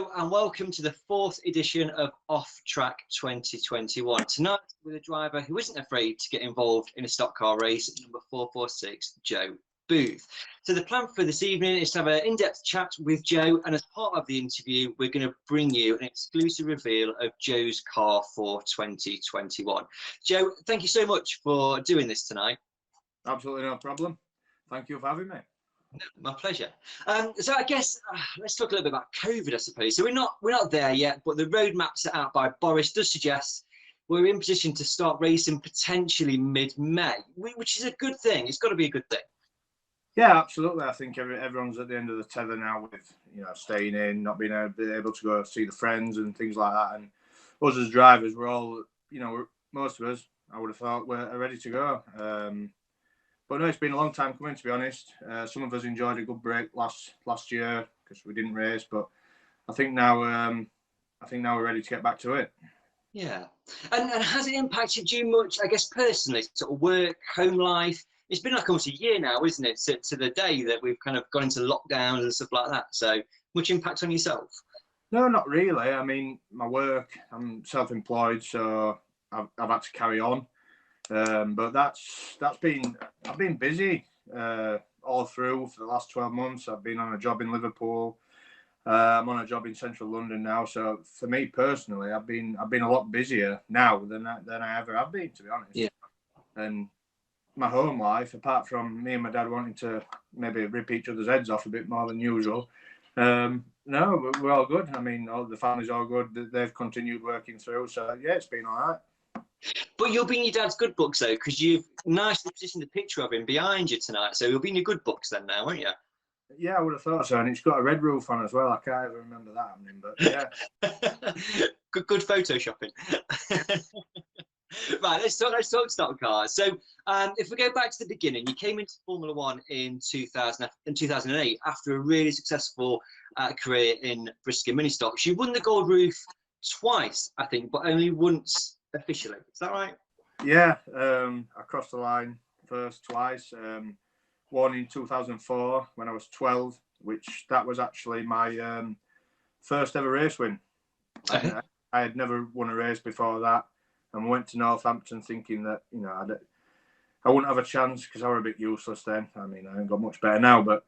Hello and welcome to the 4th edition of Off Track 2021. Tonight with a driver who isn't afraid to get involved in a stock car race, number 446, Joe Booth. So the plan for this evening is to have an in-depth chat with Joe, and as part of the interview we're going to bring you an exclusive reveal of Joe's car for 2021. Joe, thank you so much for doing this tonight. Absolutely no problem. Thank you for having me. No, my pleasure. So I guess let's talk a little bit about COVID, I suppose. So we're not there yet, but the roadmap set out by Boris does suggest we're in position to start racing potentially mid-May, which is a good thing. It's got to be a good thing. Yeah, absolutely. I think everyone's at the end of the tether now with staying in, not being able to go see the friends and things like that. And us as drivers, we're all most of us, I would have thought, we're ready to go. But no, it's been a long time coming, to be honest. Some of us enjoyed a good break last year because we didn't race, but I think now we're ready to get back to it. Yeah, and has it impacted you much? I guess personally, sort of work, home life. It's been like almost a year now, isn't it, to the day that we've kind of gone into lockdowns and stuff like that. So much impact on yourself? No, not really. I mean, my work, I'm self-employed, so I've had to carry on. But I've been busy all through for the last 12 months. I've been on a job in Liverpool. I'm on a job in central London now. So for me personally, I've been a lot busier now than I ever have been, to be honest. Yeah. And my home life, apart from me and my dad wanting to maybe rip each other's heads off a bit more than usual, no, we're all good. I mean, the family's all good. They've continued working through. So yeah, it's been all right. But you'll be in your dad's good books, though, because you've nicely positioned a picture of him behind you tonight. So you'll be in your good books then now, won't you? Yeah, I would have thought so. And it's got a red roof on as well. I can't even remember that happening, but yeah. good photoshopping. Right, let's talk stock cars. So if we go back to the beginning, you came into Formula One in 2008 after a really successful career in BriSCA Ministox. You won the Gold Roof twice, I think, but only once officially. Is that right? Yeah, I crossed the line first twice. One in 2004 when I was 12, which that was actually my first ever race win. Okay. I had never won a race before that, and went to Northampton thinking that I wouldn't have a chance because I was a bit useless then. I mean, I ain't got much better now, but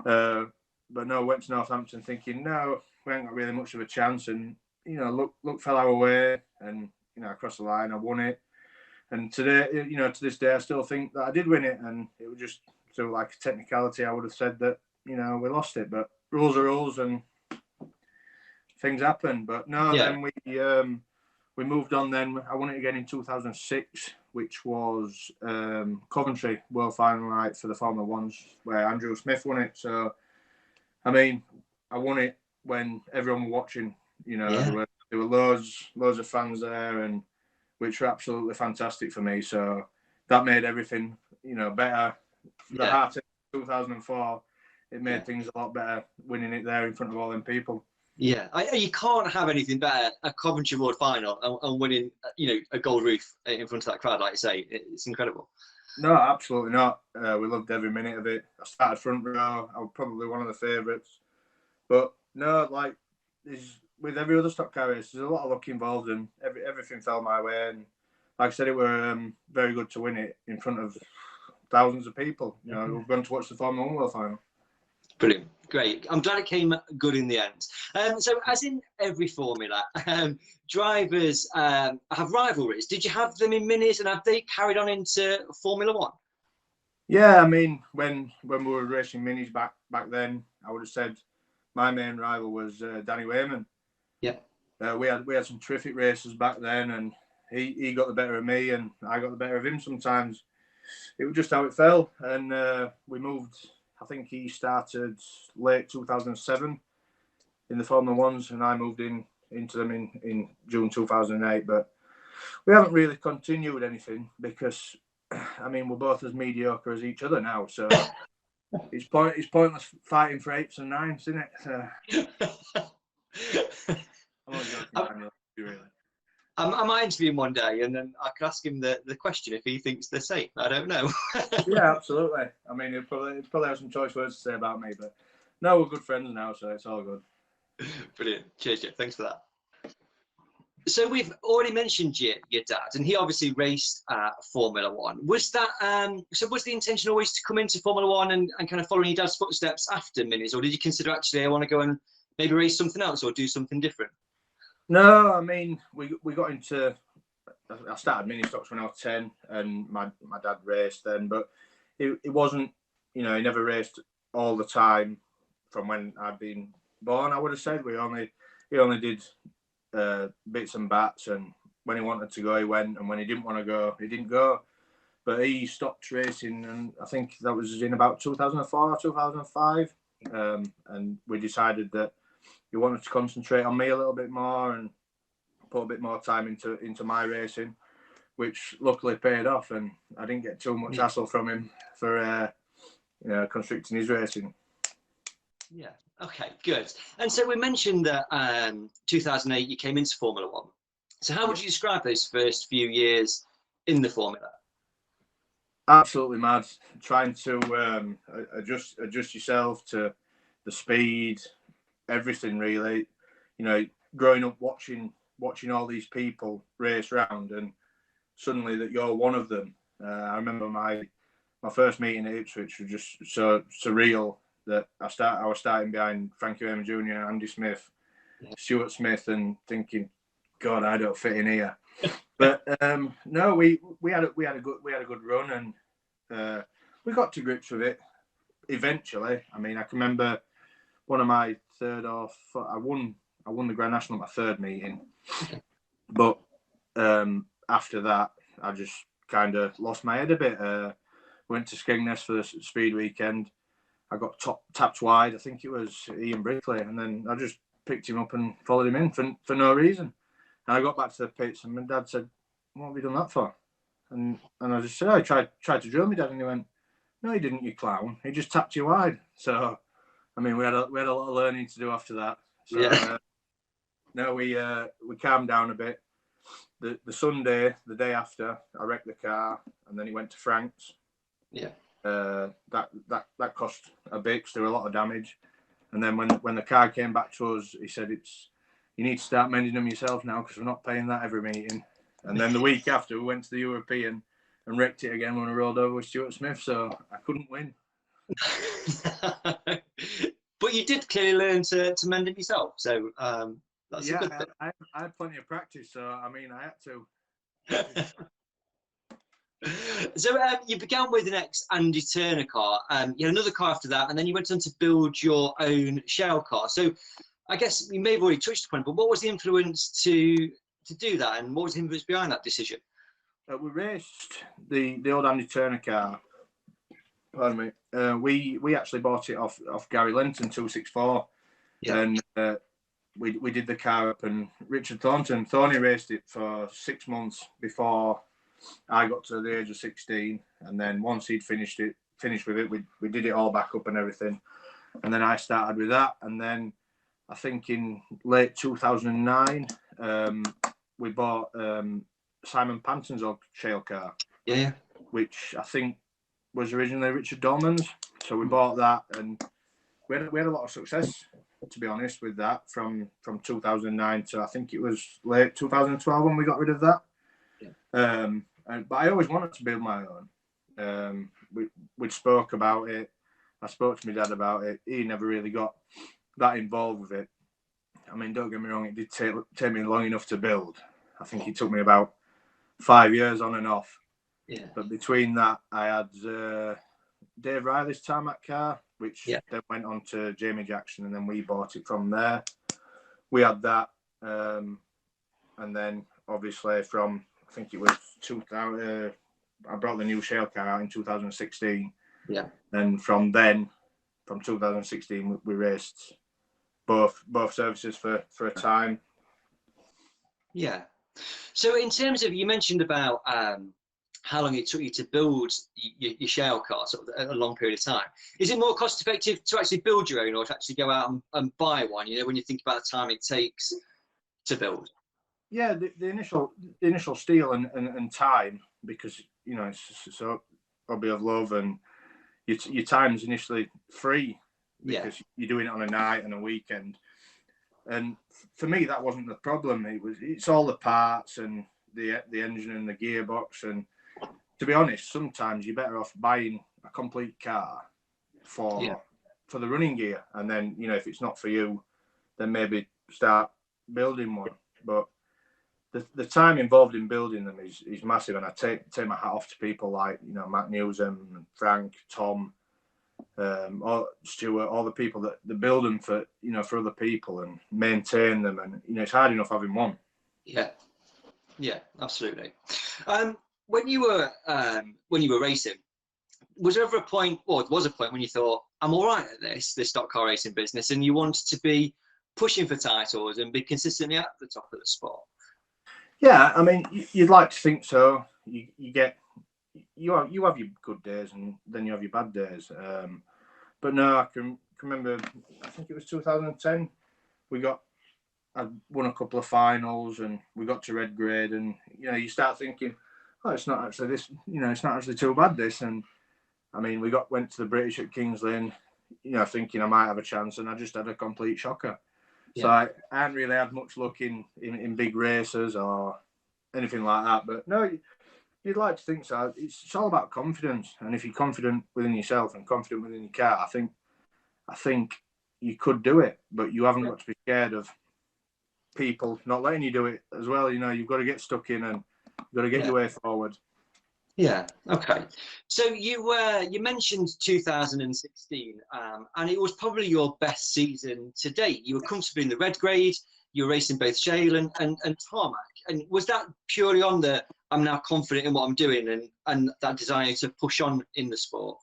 no, went to Northampton thinking no, we ain't got really much of a chance, and luck fell our way, and I crossed the line, I won it, and today, to this day, I still think that I did win it, and it was just through like a technicality. I would have said that we lost it, but rules are rules, and things happen. But no, Yeah. Then we moved on. Then I won it again in 2006, which was Coventry World Final night for the Formula Ones, where Andrew Smith won it. So, I mean, I won it when everyone was watching. Yeah. There were loads of fans there, and which were absolutely fantastic for me. So that made everything better. The heart of 2004, it made things a lot better winning it there in front of all them people. Yeah, you can't have anything better, a Coventry World Final and winning, a Gold Roof in front of that crowd, like you say. It's incredible. No, absolutely not. We loved every minute of it. I started front row. I was probably one of the favourites. But no, like with every other stock car race, there's a lot of luck involved, and everything fell my way. And like I said, it were very good to win it in front of thousands of people. We've gone to watch the Formula 1 World Final. Brilliant, great. I'm glad it came good in the end. So, as in every formula, drivers have rivalries. Did you have them in minis, and have they carried on into Formula One? Yeah, I mean, when we were racing minis back then, I would have said my main rival was Danny Wayman. Yeah. We had some terrific races back then, and he got the better of me, and I got the better of him sometimes. It was just how it fell, and we moved. I think he started late 2007 in the Formula Ones, and I moved into them in June 2008. But we haven't really continued anything because, I mean, we're both as mediocre as each other now. So it's pointless fighting for 8s and 9s, isn't it? I'm not joking, really. I might interview him one day, and then I could ask him the question if he thinks the same. I don't know. Yeah, absolutely. I mean, he'll probably have some choice words to say about me, but no, we're good friends now, so it's all good. Brilliant. Cheers, Jeff. Thanks for that. So we've already mentioned your dad, and he obviously raced Formula One. Was that so? Was the intention always to come into Formula One and kind of follow your dad's footsteps after Minis, or did you consider actually I want to go and maybe race something else or do something different? No, I mean we got into. I started Ministox when I was 10, and my dad raced then, but it wasn't. You know, he never raced all the time from when I'd been born. I would have said he only did bits and bats, and when he wanted to go he went, and when he didn't want to go he didn't go. But he stopped racing, and I think that was in about 2004 or 2005, and we decided that he wanted to concentrate on me a little bit more and put a bit more time into my racing, which luckily paid off, and I didn't get too much hassle from him for constricting his racing. Yeah. Okay, good. And so we mentioned that 2008 you came into Formula One. So how would you describe those first few years in the Formula? Absolutely mad. Trying to adjust yourself to the speed, everything really. You know, growing up watching all these people race around, and suddenly that you're one of them. I remember my first meeting at Ipswich was just so surreal. That I was starting behind Frankie Raymond Jr., Andy Smith, Stuart Smith, and thinking, God, I don't fit in here. But no, we had a good run, and we got to grips with it eventually. I mean, I can remember one of my third or fourth, I won the Grand National at my third meeting, but after that, I just kind of lost my head a bit. Went to Skegness for the speed weekend. I got tapped wide. I think it was Ian Brickley, and then I just picked him up and followed him in for no reason. And I got back to the pits, and my dad said, "What have you done that for?" And I just said, "I tried to drill me, Dad," and he went, "No, he didn't, you clown. He just tapped you wide." So, I mean, we had a lot of learning to do after that. So, no, we calmed down a bit. The Sunday, the day after, I wrecked the car, and then it went to Frank's. Yeah. That cost a bit because there were a lot of damage. And then when the car came back to us, he said, you need to start mending them yourself now because we're not paying that every meeting. And then the week after, we went to the European and wrecked it again when we rolled over with Stuart Smith. So I couldn't win. But you did clearly learn to mend it yourself. So that's a good thing. I had plenty of practice. So, I mean, I had to. So you began with an ex-Andy Turner car. You had another car after that, and then you went on to build your own shale car. So I guess you may have already touched upon it, but what was the influence to do that, and what was the influence behind that decision? We raced the old Andy Turner car. Pardon me. We actually bought it off Gary Lenton 264, and we did the car up, and Richard Thorney raced it for 6 months before I got to the age of 16, and then once he'd finished with it, we did it all back up and everything, and then I started with that, and then I think in late 2009 we bought Simon Panton's old shale car, which I think was originally Richard Dolman's, so we bought that, and we had a lot of success, to be honest, with that from 2009 to I think it was late 2012 when we got rid of that. But I always wanted to build my own. We spoke about it. I spoke to my dad about it. He never really got that involved with it. I mean, don't get me wrong, it did take me long enough to build. I think it took me about 5 years on and off. Yeah. But between that, I had Dave Riley's tarmac car, which then went on to Jamie Jackson, and then we bought it from there. We had that, and then obviously from I think it was 2000. I brought the new shale car out in 2016. Yeah. And from 2016, we raced both services for a time. Yeah. So in terms of, you mentioned about how long it took you to build your shale car, sort of a long period of time. Is it more cost effective to actually build your own, or to actually go out and buy one? You know, when you think about the time it takes to build. Yeah, the initial steel and time, because you know it's so hobby of love, and your time's initially free because you're doing it on a night and a weekend. And for me, that wasn't the problem. It's all the parts and the engine and the gearbox. And to be honest, sometimes you're better off buying a complete car for the running gear, and then, you know, if it's not for you, then maybe start building one. But the time involved in building them is massive, and I take my hat off to people like, you know, Matt Newsom, Frank, Tom, or Stuart, all the people that build them for, you know, for other people and maintain them, and, you know, it's hard enough having one. Yeah, absolutely. When you were racing, was there ever a point, or was a point when you thought, I'm all right at this stock car racing business, and you wanted to be pushing for titles and be consistently at the top of the sport? Yeah, I mean, you'd like to think so. You have your good days, and then you have your bad days. But no, I can remember, I think it was 2010. I won a couple of finals, and we got to red grade, and, you know, you start thinking, oh, it's not actually this, you know, it's not actually too bad, this. And I mean, we went to the British at Kings Lynn, you know, thinking I might have a chance, and I just had a complete shocker. So I hadn't really had much luck in big races or anything like that. But no, you'd like to think so. It's all about confidence, and if you're confident within yourself and confident within your car, I think you could do it. But you haven't got to be scared of people not letting you do it as well. You know, you've got to get stuck in, and you've got to get your way forward. Yeah. Okay. So you mentioned 2016, and it was probably your best season to date. You were comfortably in the red grade. You were racing both shale and tarmac. And was that purely on the I'm now confident in what I'm doing and that desire to push on in the sport?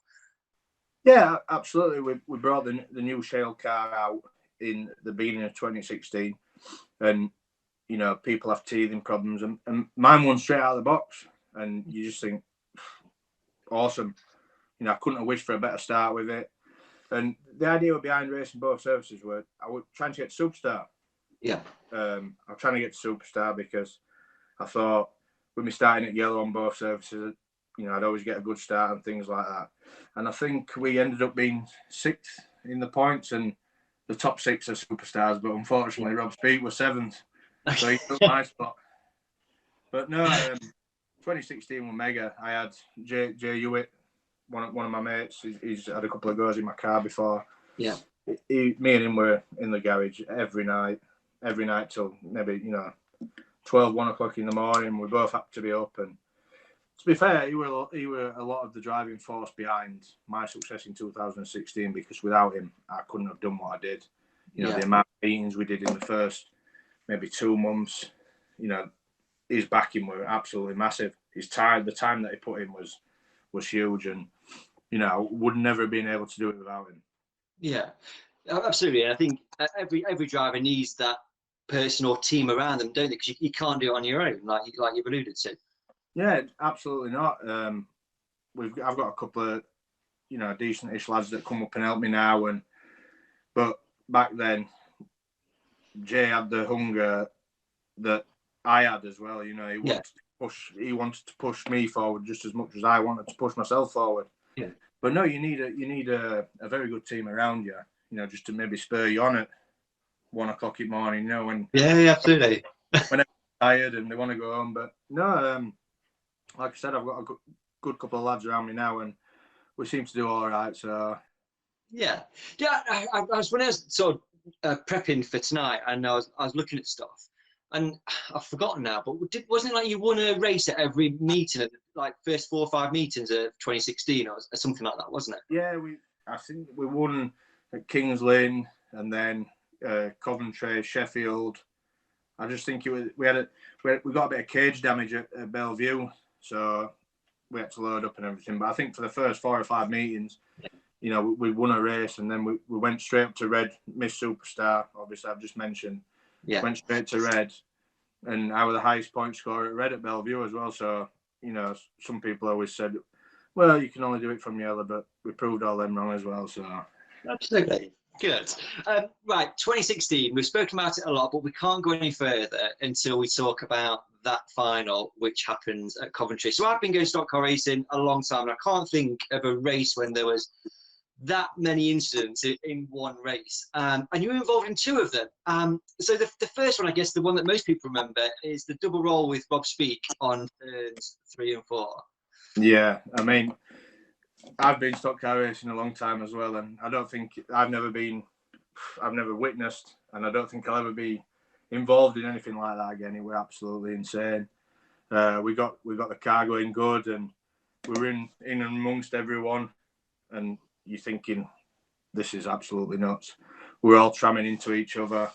Yeah, absolutely. We brought the new shale car out in the beginning of 2016, and, you know, people have teething problems, and mine won straight out of the box. And you just think, awesome. You know, I couldn't have wished for a better start with it. And the idea behind racing both services were I was trying to get to Superstar. Yeah. I'm trying to get to Superstar because I thought with me starting at yellow on both services, you know, I'd always get a good start and things like that. And I think we ended up being 6th in the points, and the top 6 are Superstars. But unfortunately, Rob Speed was 7th. So he took my spot. But no, 2016 was mega. I had Jay Hewitt, one of my mates. He's had a couple of goes in my car before. Yeah. Me and him were in the garage every night till maybe, you know, 12, 1 o'clock in the morning. We both had to be up. And to be fair, he were a lot of the driving force behind my success in 2016, because without him, I couldn't have done what I did. You know, the amount of meetings we did in the first maybe 2 months, you know, his backing were absolutely massive. The time that he put in was huge, and, you know, would never have been able to do it without him. Yeah, absolutely. And I think every driver needs that person or team around them, don't they? Because you can't do it on your own, like you've alluded to. Yeah, absolutely not. I've got a couple of, you know, decent-ish lads that come up and help me now, but back then, Jay had the hunger that I had as well. You know, he wanted to push me forward just as much as I wanted to push myself forward. Yeah. But no, you need a very good team around you. You know, just to maybe spur you on at 1 o'clock in the morning. You know, when absolutely. when they're tired and they want to go home. But no, like I said, I've got a good couple of lads around me now, and we seem to do all right. So yeah. I was, when I was sort of prepping for tonight, and I was looking at stuff, and I've forgotten now, but wasn't it like you won a race at every meeting, at like first 4 or 5 meetings of 2016 or something like that, wasn't it? Yeah, I think we won at Kings Lynn, and then Coventry, Sheffield. I just think we got a bit of cage damage at Bellevue, so we had to load up and everything. But I think for the first 4 or 5 meetings, you know, we won a race, and then we went straight up to red, Miss Superstar. Obviously, I've just mentioned. Yeah. Went straight to red, and I was the highest point scorer at red at Bellevue as well. So, you know, some people always said, well, you can only do it from yellow, but we proved all them wrong as well. So absolutely. Good. Right, 2016, we've spoken about it a lot, but we can't go any further until we talk about that final, which happens at Coventry. So I've been going stock car racing a long time, and I can't think of a race when there was that many incidents in one race, and you were involved in two of them. So the first one, I guess, the one that most people remember, is the double roll with Rob Speak on turns 3 and 4. Yeah, I mean, I've been stock car racing a long time as well, and I don't think I've never witnessed, and I don't think I'll ever be involved in anything like that again. It were absolutely insane. We got the car going good, and we were in and amongst everyone, and you're thinking, this is absolutely nuts. We're all tramming into each other,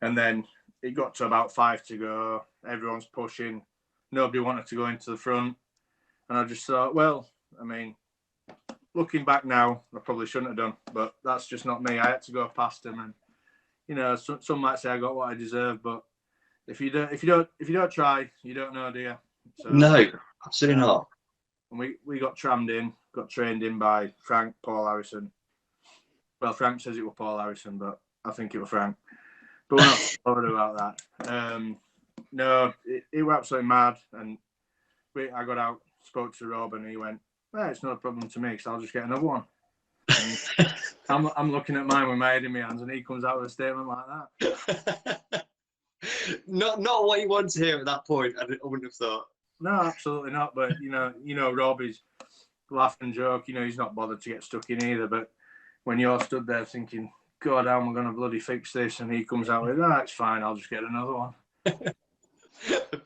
and then it got to about 5 to go. Everyone's pushing. Nobody wanted to go into the front, and I just thought, well, I mean, looking back now, I probably shouldn't have done, but that's just not me. I had to go past them, and you know, some might say I got what I deserve, but if you don't try, you don't know, do you? So, no, absolutely not. And we got trammed in, got trained in by Frank, Paul Harrison. Well, Frank says it was Paul Harrison, but I think it was Frank. But we're not bothered about that. No, it was absolutely mad. And I got out, spoke to Rob, and he went, well, it's not a problem to me, because I'll just get another one. And I'm looking at mine with my head in my hands, and he comes out with a statement like that. Not what you want to hear at that point, I wouldn't have thought. No, absolutely not. But you know, Rob is laugh and joke. You know, he's not bothered to get stuck in either. But when you're stood there thinking, God, how am I going to bloody fix this? And he comes out with, it's fine, I'll just get another one.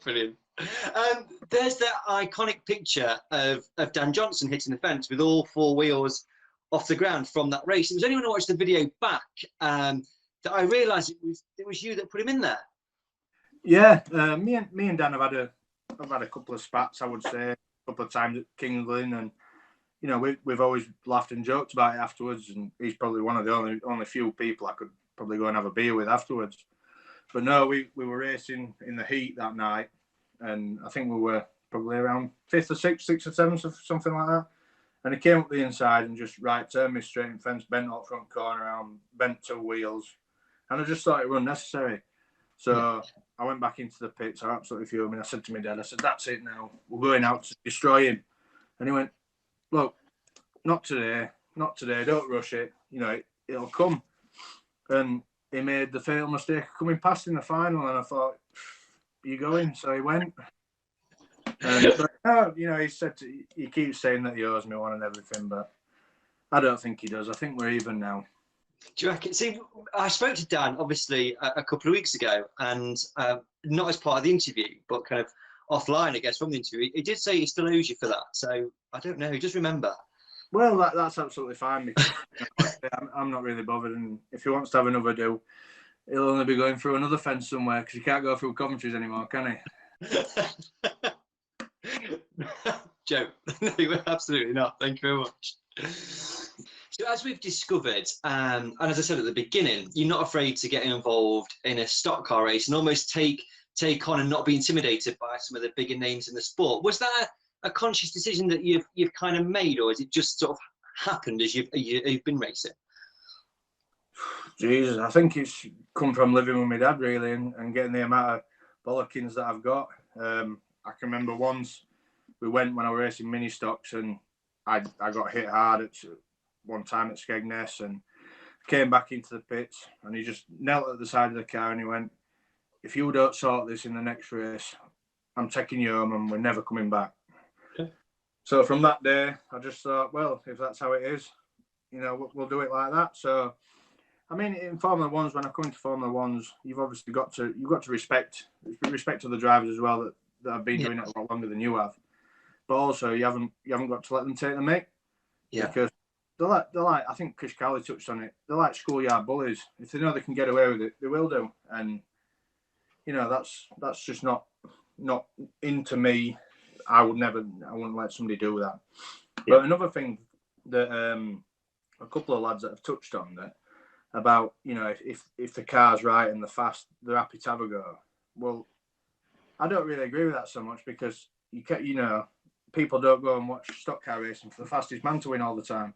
Brilliant. There's that iconic picture of Dan Johnson hitting the fence with all 4 wheels off the ground from that race. It was only when I watched the video back that I realised it was you that put him in there. Yeah, me and Dan have had a couple of spats, I would say, a couple of times at Kingsland, and you know, we've always laughed and joked about it afterwards, and he's probably one of the only few people I could probably go and have a beer with afterwards. But no, we were racing in the heat that night, and I think we were probably around 5th or 6th or 7th, something like that. And he came up the inside and just turned me straight in fence, bent out front corner around, bent 2 wheels, and I just thought it was unnecessary. So I went back into the pits. I absolutely fuming. I said to my dad, I said, that's it now. We're going out to destroy him. And he went, look, not today. Don't rush it. You know, it'll come. And he made the fatal mistake of coming past in the final. And I thought, you going? So he went. But, you know, he keeps saying that he owes me one and everything, but I don't think he does. I think we're even now. Do you reckon? See, I spoke to Dan, obviously, a couple of weeks ago, and not as part of the interview, but kind of offline, I guess, from the interview. He did say he still owes you for that. So I don't know. Just remember. Well, that's absolutely fine, because I'm not really bothered. And if he wants to have another do, he'll only be going through another fence somewhere, because he can't go through Coventry's anymore, can he? Joe, no, absolutely not. Thank you very much. So as we've discovered, and as I said at the beginning, you're not afraid to get involved in a stock car race and almost take on and not be intimidated by some of the bigger names in the sport. Was that a conscious decision that you've kind of made, or has it just sort of happened as you've been racing? Jesus, I think it's come from living with my dad, really, and getting the amount of bollockings that I've got. I can remember once we went when I was racing Ministox, and I got hit hard at one time at Skegness, and came back into the pits, and he just knelt at the side of the car and he went, if you don't sort this in the next race, I'm taking you home and we're never coming back. Okay. So from that day, I just thought, well, if that's how it is, you know, we'll do it like that. So, I mean, in Formula Ones, when I come into Formula Ones, you've obviously got to respect to the drivers as well that have been doing it a lot longer than you have. But also, you haven't got to let them take the mick. Yeah. Because they're like, I think Chris Cowley touched on it. They're like schoolyard bullies. If they know they can get away with it, they will do. And you know, that's just not into me. I wouldn't let somebody do that. Yeah. But another thing that a couple of lads that have touched on that about, you know, if the car's right and they're fast, they're happy to have a go. Well, I don't really agree with that so much, because you know, people don't go and watch stock car racing for the fastest man to win all the time.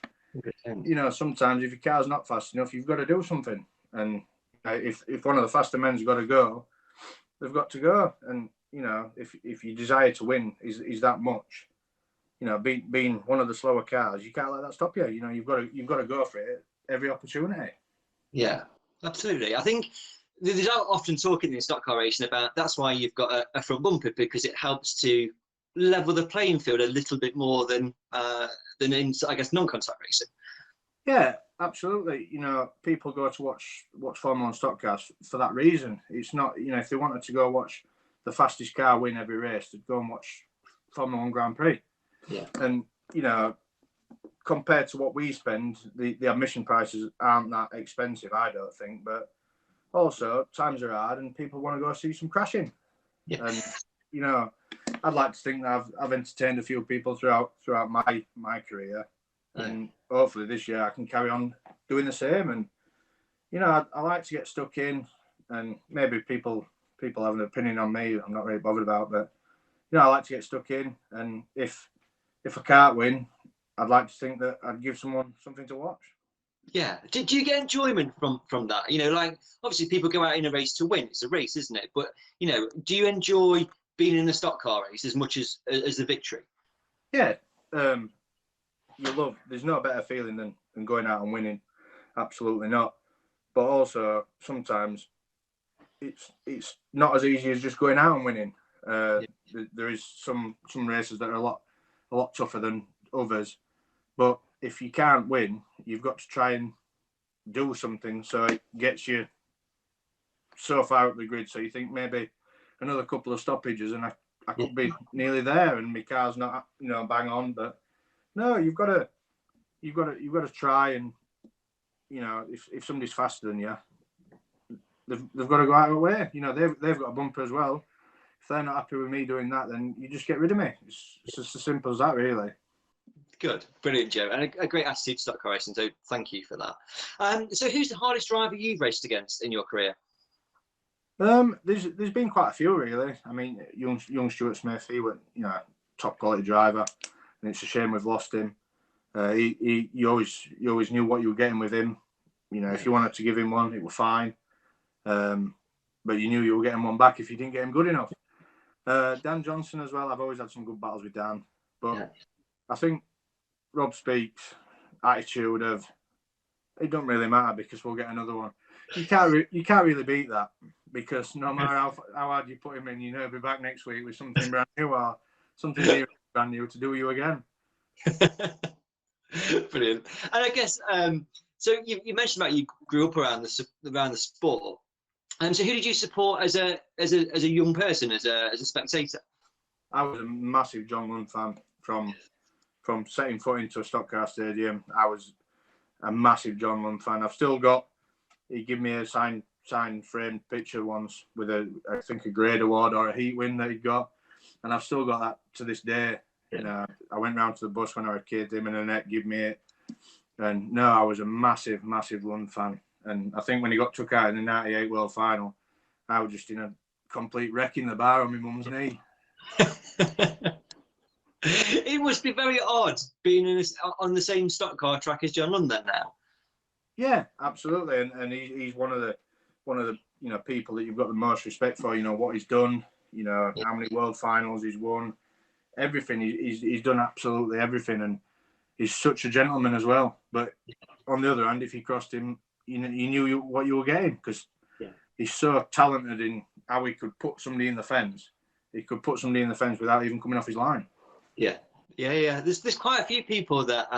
You know, sometimes if your car's not fast enough, you've got to do something. And if one of the faster men's got to go, they've got to go. And you know, if your desire to win is that much, you know, being one of the slower cars, you can't let that stop you. You know, you've got to go for it every opportunity. Yeah, absolutely. I think there's often talking in stock car racing about that's why you've got a front bumper, because it helps to level the playing field a little bit more than in, I guess, non-contact racing. Yeah, absolutely. You know, people go to watch Formula One stock cars for that reason. It's not, you know, if they wanted to go watch the fastest car win every race, they'd go and watch Formula One Grand Prix. Yeah. And, you know, compared to what we spend, the admission prices aren't that expensive, I don't think. But also, times are hard and people want to go see some crashing. Yeah. And, you know, I'd like to think that I've entertained a few people throughout my career. And hopefully this year I can carry on doing the same. And, you know, I like to get stuck in, and maybe people have an opinion on me I'm not really bothered about, but, you know, I like to get stuck in. And if I can't win, I'd like to think that I'd give someone something to watch. Yeah. Do you get enjoyment from that? You know, like, obviously people go out in a race to win. It's a race, isn't it? But, you know, do you enjoy being in a stock car race as much as the victory? Yeah. There's no better feeling than going out and winning. Absolutely not. But also sometimes it's not as easy as just going out and winning. There is some races that are a lot tougher than others. But if you can't win, you've got to try and do something so it gets you so far up the grid. So you think maybe another couple of stoppages and I could be nearly there and my car's not, you know, bang on. But no, you've got to try, and, you know, if somebody's faster than you, they've got to go out of the way. You know, they've got a bumper as well. If they're not happy with me doing that, then you just get rid of me. It's just as simple as that, really. Good, brilliant, Joe, and a great attitude to stock car racing. So thank you for that. So who's the hardest driver you've raced against in your career? There's been quite a few, really. I mean, young Stuart Smith, he was, you know, top quality driver, and it's a shame we've lost him. You always knew what you were getting with him. You know, if you wanted to give him one, it was fine. But you knew you were getting one back if you didn't get him good enough. Dan Johnson as well. I've always had some good battles with Dan, but I think Rob Speaks' attitude of it don't really matter because we'll get another one. You can't really beat that, because no matter how hard you put him in, you know he'll be back next week with something brand new or something brand new to do you again. Brilliant. And I guess so you mentioned about you grew up around the sport. So who did you support as a young person, as a spectator? I was a massive John Lund fan from setting foot into a stock car stadium. I was a massive John Lund fan. I've still got. He gave me a signed framed picture once with I think a grade award or a heat win that he got, and I've still got that to this day. You know, I went round to the bus when I was a kid. Him and Annette gave me it, and no, I was a massive Lund fan. And I think when he got took out in the '98 World Final, I was just in a complete wreck in the bar on my mum's knee. It must be very odd being on the same stock car track as John Lund then now. Yeah, absolutely, and he's one of the you know people that you've got the most respect for. You know what he's done. You know how many world finals he's won. Everything he's done, absolutely everything, and he's such a gentleman as well. But on the other hand, if you crossed him, you knew what you were getting, because he's so talented in how he could put somebody in the fence. He could put somebody in the fence without even coming off his line. Yeah. There's quite a few people that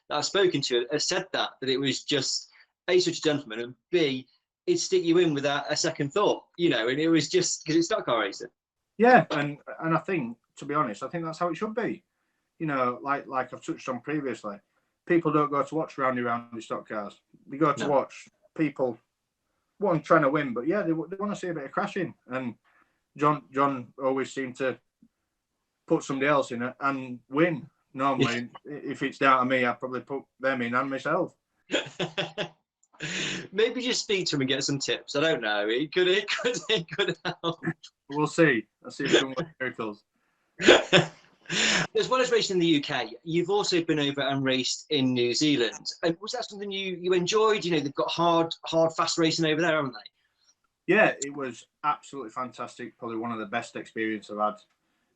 I've spoken to have said that it was just A, such a gentleman, and B, it'd stick you in without a second thought, you know, and it was just because it's stock car racing. Yeah, and I think, to be honest, I think that's how it should be. You know, like I've touched on previously, people don't go to watch roundy stock cars. They go to watch people, one, trying to win, but they want to see a bit of crashing. And John always seemed to put somebody else in it and win. Normally, if it's down to me, I'd probably put them in and myself. Maybe just speak to him and get some tips. I don't know. It could help. We'll see. I'll see if we can work miracles. As well as racing in the UK, you've also been over and raced in New Zealand. And was that something you enjoyed? You know, they've got hard, fast racing over there, haven't they? Yeah, it was absolutely fantastic. Probably one of the best experiences I've had,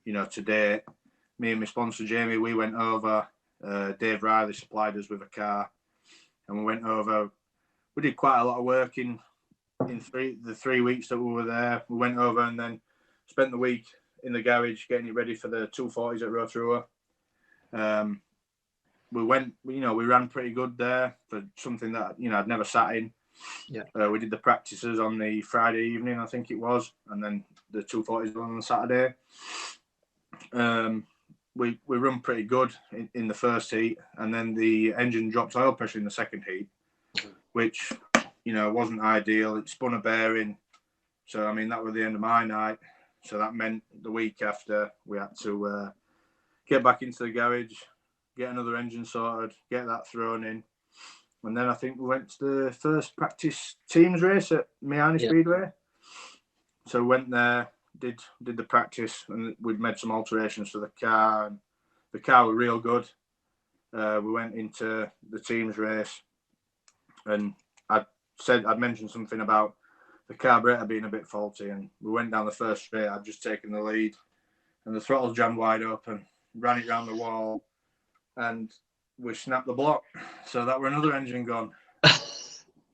you know, today. me and my sponsor Jamie, we went over. Dave Riley supplied us with a car, and we went over. We did quite a lot of work in the 3 weeks that we were there. We went over and then spent the week in the garage getting it ready for the 240s at Rotorua. We ran pretty good there for something that I'd never sat in. Yeah. We did the practices on the Friday evening, I think it was, and then the 240s on the Saturday. We run pretty good in the first heat, and then the engine dropped oil pressure in the second heat, which wasn't ideal. It spun a bearing, so I mean that was the end of my night. So that meant the week after we had to get back into the garage, get another engine sorted, get that thrown in, and then I think we went to the first practice teams race at Miami Speedway. So we went there, did the practice, and we'd made some alterations to the car. And the car was real good. We went into the teams race, and I'd mentioned something about the carburetor being a bit faulty, and we went down the first straight. I'd just taken the lead, and the throttle jammed wide open, ran it round the wall, and we snapped the block. So that were another engine gone.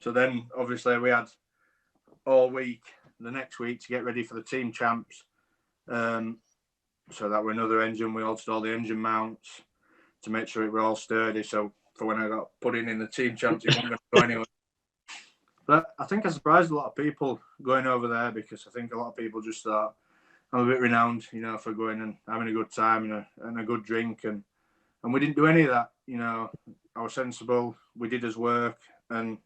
So then, obviously, we had all week, the next week, to get ready for the team champs. So that were another engine. We altered all the engine mounts to make sure it were all sturdy. So for when I got put in the team champs, it wasn't going to go anywhere. But I think I surprised a lot of people going over there, because I think a lot of people just thought I'm a bit renowned, for going and having a good time and a good drink. And we didn't do any of that. I was sensible. We did his work. And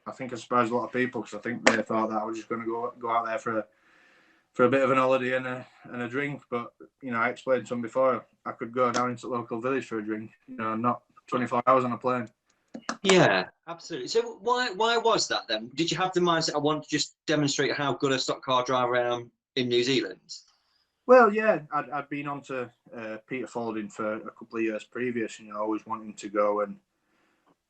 I think I surprised a lot of people, because I think they thought that I was just going to go out there for a bit of an holiday and a drink. But, I explained to them before, I could go down into the local village for a drink, not 24 hours on a plane. Yeah, absolutely. So why was that then? Did you have the mindset, I want to just demonstrate how good a stock car driver I am in New Zealand? Well, yeah, I'd been on to Peter Falding for a couple of years previous, always wanting to go.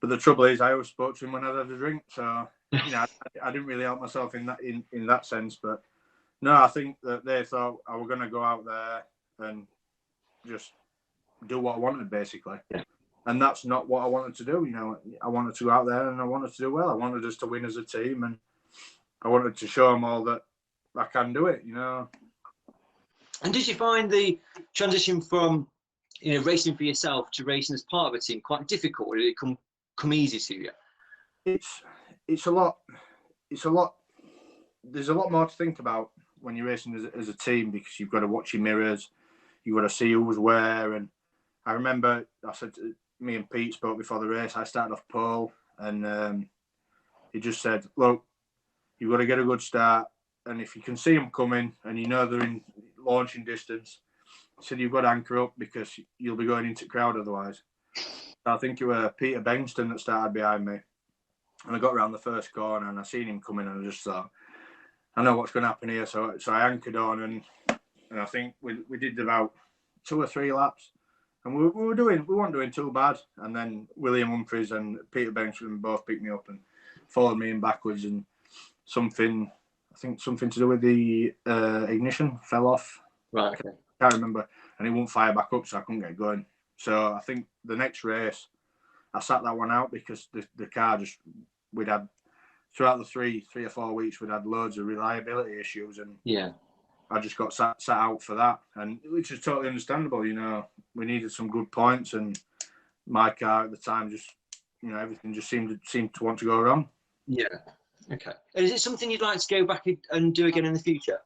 But the trouble is, I always spoke to him when I'd had a drink. So, I didn't really help myself in that sense. But no, I think that they thought I was going to go out there and just do what I wanted, basically. Yeah. And that's not what I wanted to do. I wanted to go out there and I wanted to do well. I wanted us to win as a team, and I wanted to show them all that I can do it, And did you find the transition from, racing for yourself to racing as part of a team quite difficult, or did it come easy to you? It's a lot. There's a lot more to think about when you're racing as a team, because you've got to watch your mirrors, you've got to see who's where. And I remember me and Pete spoke before the race. I started off pole, and he just said, "Look, you've got to get a good start, and if you can see them coming and they're in launching distance," he said, "you've got to anchor up, because you'll be going into crowd otherwise." I think it was Peter Bengston that started behind me, and I got around the first corner and I seen him coming, and I just thought, I know what's going to happen here. So I anchored on, and I think we did about 2 or 3 laps, and we weren't doing too bad. And then William Humphries and Peter Bengston both picked me up and followed me in backwards, and something to do with the ignition fell off. Right. Okay. I can't remember, and it wouldn't fire back up, so I couldn't get going. So I think the next race, I sat that one out, because the car we'd had throughout the 3 or 4 weeks, we'd had loads of reliability issues, and I just got sat out for that, and which is totally understandable. We needed some good points, and my car at the time just, everything just seemed to want to go wrong. Yeah. Okay. And is it something you'd like to go back and do again in the future?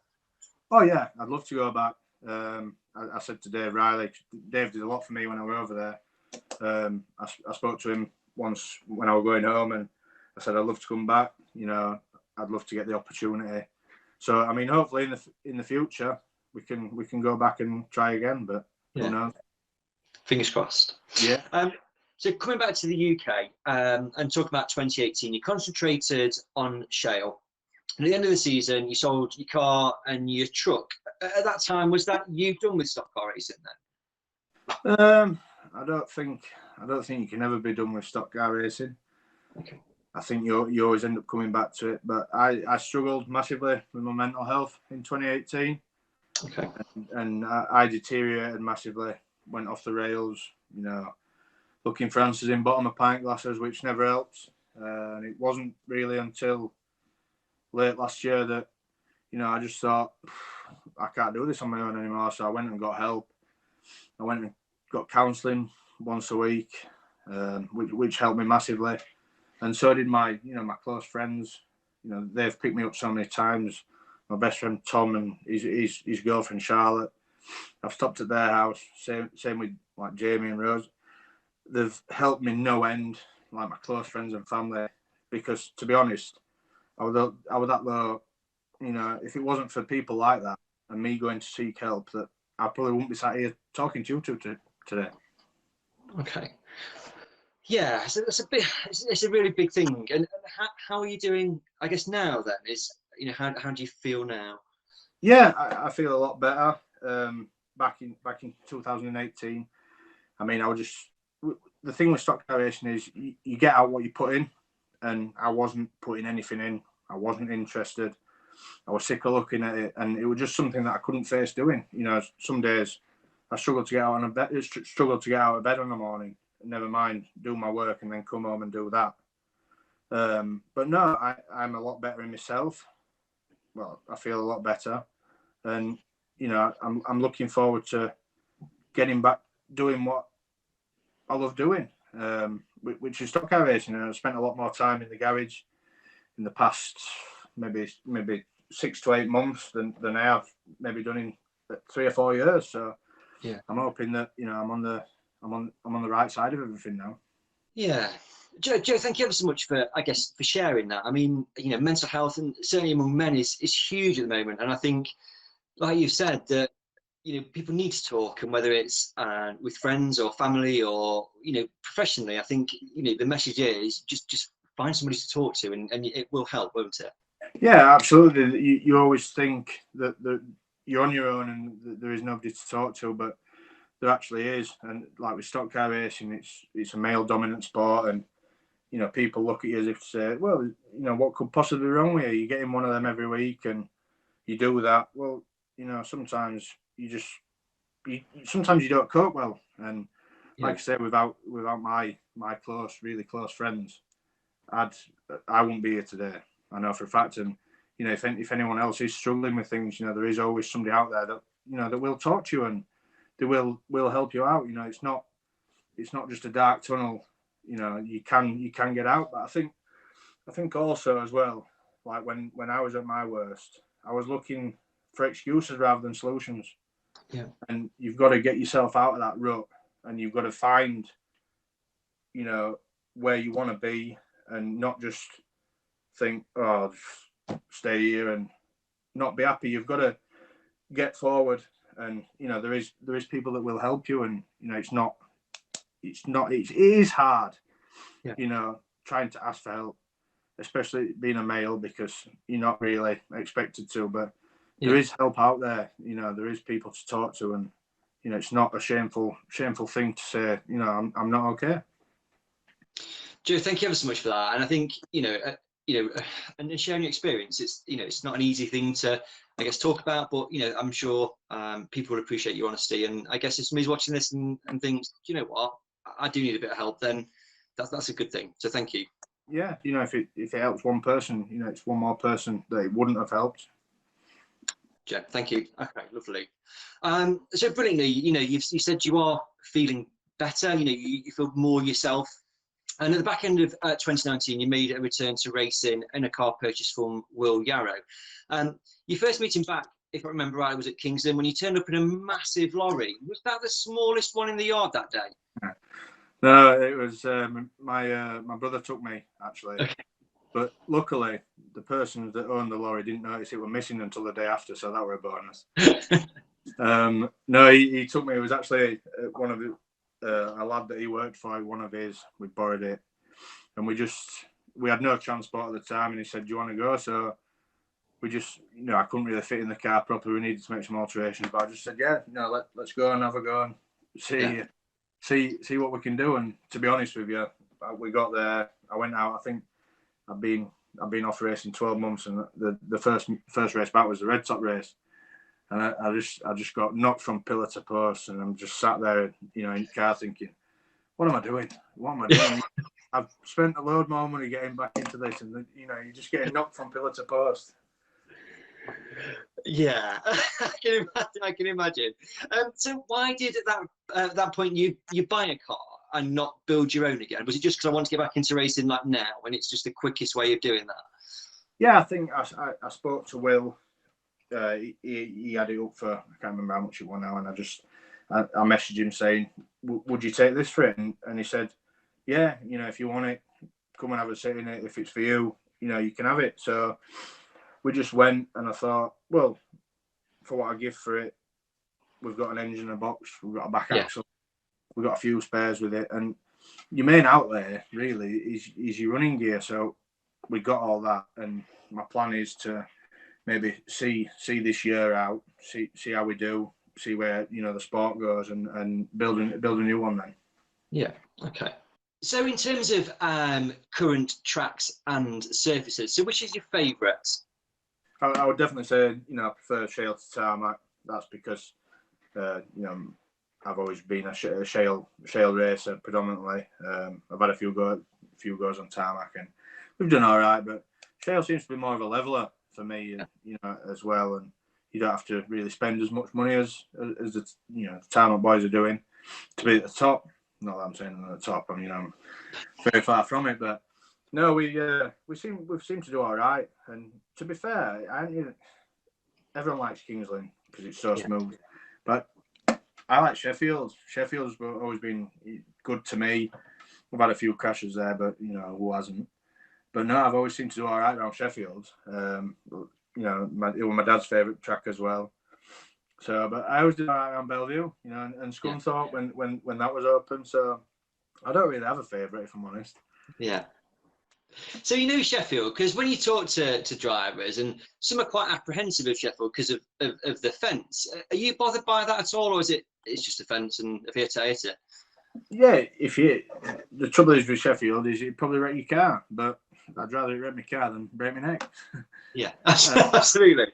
Oh yeah, I'd love to go back. I said to Dave Riley, Dave did a lot for me when I was over there. I spoke to him once when I was going home, and I said I'd love to come back. I'd love to get the opportunity. So I mean, hopefully in the future we can go back and try again. But who knows? Fingers crossed. Yeah. So coming back to the UK and talking about 2018, you concentrated on shale. And at the end of the season, you sold your car and your truck. At that time, was that you done with stock car racing then? I don't think you can ever be done with stock car racing. Okay. I think you always end up coming back to it. But I struggled massively with my mental health in 2018. Okay. And I deteriorated massively, went off the rails, looking for answers in bottom of pint glasses, which never helps. And it wasn't really until late last year that, I just thought, I can't do this on my own anymore. So I went and got help. I went and got counselling once a week, which helped me massively. And so did my close friends. They've picked me up so many times. My best friend Tom and his girlfriend Charlotte. I've stopped at their house. Same with like Jamie and Rose. They've helped me no end, like my close friends and family. Because to be honest, I was that low. If it wasn't for people like that and me going to seek help, that I probably wouldn't be sat here talking to you today. Okay. Yeah, so it's a really big thing. And how are you doing, I guess, now then? How do you feel now? Yeah, I feel a lot better. Back in 2018, I mean, the thing with stock car racing is you get out what you put in, and I wasn't putting anything in. I wasn't interested. I was sick of looking at it, and it was just something that I couldn't face doing. Some days I struggled to get out of bed in the morning. Never mind do my work and then come home and do that. But no, I'm a lot better in myself. Well, I feel a lot better, and I'm looking forward to getting back doing what I love doing, which is stock car racing. And I've spent a lot more time in the garage in the past maybe 6 to 8 months than I have maybe done in 3 or 4 years. So yeah, I'm hoping that I'm on the right side of everything now. Yeah. Joe, thank you ever so much for sharing that. I mean, mental health, and certainly among men, is huge at the moment. And I think, like you've said, that people need to talk, and whether it's with friends or family or professionally, I think the message is just find somebody to talk to, and it will help, won't it? Yeah, absolutely. You always think that you're on your own and there is nobody to talk to, but there actually is. And like with stock car racing, it's a male dominant sport, and people look at you as if to say, well, what could possibly be wrong with you? You're getting one of them every week, and you do that. Well, sometimes sometimes you don't cope well, and like I say, without my really close friends, I wouldn't be here today. I know for a fact, and if anyone else is struggling with things, there is always somebody out there that that will talk to you, and they will help you out. It's not just a dark tunnel. You can get out. But I think also as well, like when I was at my worst, I was looking for excuses rather than solutions. Yeah. And you've got to get yourself out of that rut, and you've got to find where you want to be, and not just think, oh, stay here and not be happy. You've got to get forward, and there is people that will help you, and it is hard, trying to ask for help, especially being a male, because you're not really expected to, but there is help out there. There is people to talk to, and it's not a shameful thing to say, I'm not okay. Joe, thank you ever so much for that. And I think and sharing your experience, it's not an easy thing to, I guess, talk about, but I'm sure people will appreciate your honesty. And I guess if somebody's watching this and thinks, you know what, I do need a bit of help, then that's a good thing. So thank you. Yeah, if it helps one person, it's one more person that it wouldn't have helped. Joe, thank you. Okay, lovely. So brilliantly, you said you are feeling better. You feel more yourself. And at the back end of 2019, you made a return to racing in a car purchase from Will Yarrow. Your first meeting back, if I remember right, was at Kingston when you turned up in a massive lorry. Was that the smallest one in the yard that day? No, it was my brother took me, actually. Okay. But luckily, the person that owned the lorry didn't notice it was missing until the day after, so that were a bonus. No, he took me. It was actually one of a lad that he worked for, one of his. We borrowed it, and we had no transport at the time, and he said, "Do you want to go?" So we just, I couldn't really fit in the car properly. We needed to make some alterations, but I just said, "Yeah, let's go and have a go and see what we can do." And to be honest with you, we got there. I went out. I think I've been off racing 12 months, and the first race back was the Red Top race. And I just got knocked from pillar to post, and I'm just sat there, you know, in the car thinking, what am I doing? What am I doing? I've spent a load more money getting back into this, and you know, you're just getting knocked from pillar to post. Yeah, I can imagine. So why did at that point you buy a car and not build your own again? Was it just because I want to get back into racing like now, and it's just the quickest way of doing that? Yeah, I think I spoke to Will. He had it up for, I can't remember how much it was now, and I messaged him saying, would you take this for it? And he said, yeah, you know, if you want it, come and have a sit in it. If it's for you, you know, you can have it. So we just went, and I thought, well, for what I give for it, we've got an engine in a box, we've got a back axle, we've got a few spares with it, and your main outlay really is your running gear. So we got all that, and my plan is to maybe see this year out, see how we do, see where, you know, the sport goes, and build a new one then. Yeah. Okay. So in terms of current tracks and surfaces, so which is your favourite? I would definitely say, you know, I prefer shale to tarmac. That's because, you know, I've always been a shale racer predominantly. I've had a few goes on tarmac, and we've done all right, but shale seems to be more of a leveler for me, you know, as well, and you don't have to really spend as much money as the, you know, the tarmac boys are doing to be at the top. Not that I'm saying I'm at the top. I mean, I'm very far from it, but no, we've seemed to do all right. And to be fair, everyone likes King's Lynn because it's so smooth, but I like Sheffield. Sheffield's always been good to me. We've had a few crashes there, but you know, who hasn't? But no, I've always seemed to do all right around Sheffield. You know, it was my dad's favourite track as well. So, but I always did all right around Bellevue, you know, and Scunthorpe when that was open. So I don't really have a favourite, if I'm honest. Yeah. So you know Sheffield, because when you talk to drivers, and some are quite apprehensive of Sheffield because of the fence. Are you bothered by that at all, or is it's just a fence and if you hit it? Yeah, the trouble is with Sheffield is it'd probably wreck your car, but I'd rather it wreck my car than break my neck. Yeah, absolutely.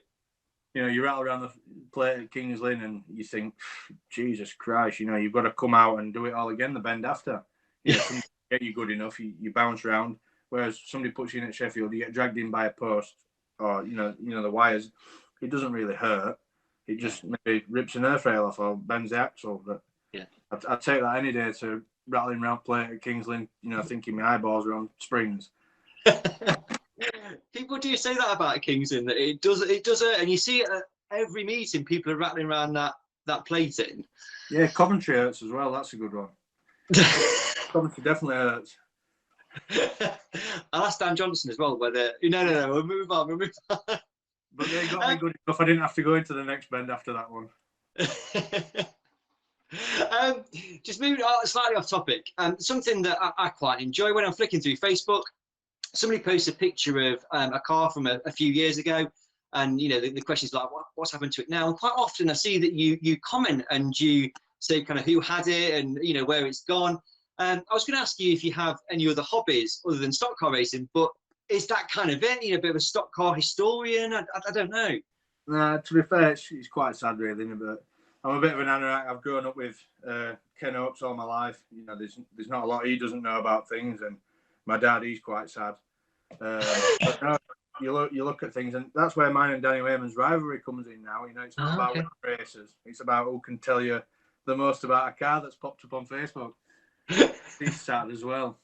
You know, you rattle around the plate at King's Lynn and you think, Jesus Christ, you know, you've got to come out and do it all again the bend after. You know, somebody get you good enough, you bounce around. Whereas somebody puts you in at Sheffield, you get dragged in by a post or, you know, the wires. It doesn't really hurt. It just maybe rips an earth rail off or bends the axle. But yeah, I'd take that any day to rattling around plate at King's Lynn, you know, thinking my eyeballs are on springs. People do say that about King's Lynn, that it does hurt, and you see it at every meeting. People are rattling around that plating. Yeah, Coventry hurts as well. That's a good one. Coventry definitely hurts. I'll ask Dan Johnson as well whether no, we'll move on. But they got me good enough. I didn't have to go into the next bend after that one. Just moving slightly off topic. Something that I quite enjoy when I'm flicking through Facebook. Somebody posts a picture of a car from a few years ago, and you know the question is like, what's happened to it now? And quite often I see that you comment and you say kind of who had it and you know where it's gone. I was going to ask you if you have any other hobbies other than stock car racing, but is that kind of it? You know, a bit of a stock car historian? I don't know. To be fair, it's quite sad, really. But I'm a bit of an anorak. I've grown up with Ken Oakes all my life. You know, there's not a lot he doesn't know about things, and my dad, he's quite sad. But no, you look at things, and that's where mine and Danny Wayman's rivalry comes in now. You know, it's not about races. It's about who can tell you the most about a car that's popped up on Facebook. He's sad as well.